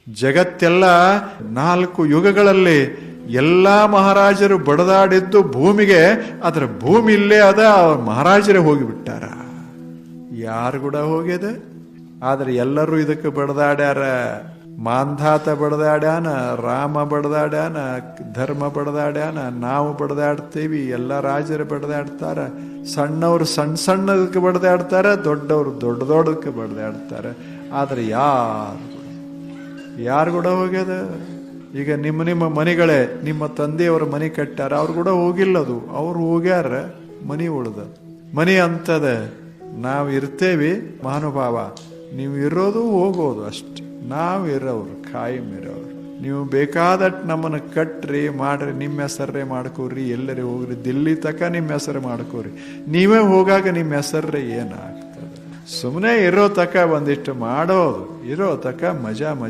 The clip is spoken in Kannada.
ಜಗತ್ತೆಲ್ಲ 4 ಯುಗಗಳಲ್ಲಿ ಎಲ್ಲಾ ಮಹಾರಾಜರು ಬಡದಾಡಿದ್ದು ಭೂಮಿಗೆ, ಅದರ ಭೂಮಿ ಇಲ್ಲೇ ಅದ, ಮಹಾರಾಜರೇ ಹೋಗಿಬಿಟ್ಟಾರ. ಯಾರು ಕೂಡ ಹೋಗ್ಯದ, ಆದ್ರೆ ಎಲ್ಲರೂ ಇದಕ್ಕೆ ಬಡದಾಡ್ಯಾರ. ಮಾಂಧಾತ ಬಡದಾಡ್ಯಾನ, ರಾಮ ಬಡದಾಡ್ಯಾನ, ಧರ್ಮ ಬಡದಾಡ್ಯಾನ, ನಾವು ಬಡದಾಡ್ತೀವಿ, ಎಲ್ಲ ರಾಜರು ಬಡದಾಡ್ತಾರ. ಸಣ್ಣವರು ಸಣ್ಣ ಸಣ್ಣದಕ್ಕೆ ಬಡದಾಡ್ತಾರ, ದೊಡ್ಡವರು ದೊಡ್ಡ ದೊಡ್ಡದಕ್ಕೆ ಬಡದಾಡ್ತಾರ. ಆದ್ರೆ ಯಾರು ಕೂಡ ಹೋಗ್ಯದ. ಈಗ ನಿಮ್ಮ ಮನೆಗಳೇ, ನಿಮ್ಮ ತಂದೆಯವರು ಮನೆ ಕಟ್ಟಾರ, ಅವ್ರು ಕೂಡ ಹೋಗಿಲ್ಲದು, ಅವ್ರು ಹೋಗ್ಯಾರ, ಮನಿ ಉಳ್ದ. ಮನಿ ಅಂತದ, ನಾವು ಇರ್ತೇವಿ ಮಹಾನುಭಾವ, ನೀವು ಇರೋದು ಹೋಗೋದು ಅಷ್ಟೆ. ನಾವು ಇರೋರು, ಕಾಯಂ ಇರೋರು. ನೀವು ಬೇಕಾದಟ್ ನಮ್ಮನ್ನು ಕಟ್ರಿ ಮಾಡ್ರಿ, ನಿಮ್ಮ ಹೆಸರೇ ಮಾಡ್ಕೋರಿ, ಎಲ್ಲರೇ ಹೋಗ್ರಿ, ದಿಲ್ಲಿ ತಕ ನಿಮ್ಮ ಹೆಸರು ಮಾಡ್ಕೋರಿ. ನೀವೇ ಹೋಗಾಗ ನಿಮ್ಮ ಹೆಸರೇ ಏನಾಗ್ತದೆ? ಸುಮ್ಮನೆ ಇರೋ ತಕ ಒಂದಿಷ್ಟು ಮಾಡೋದು, ಇರೋ ತಕ ಮಜಾದಾಗಿ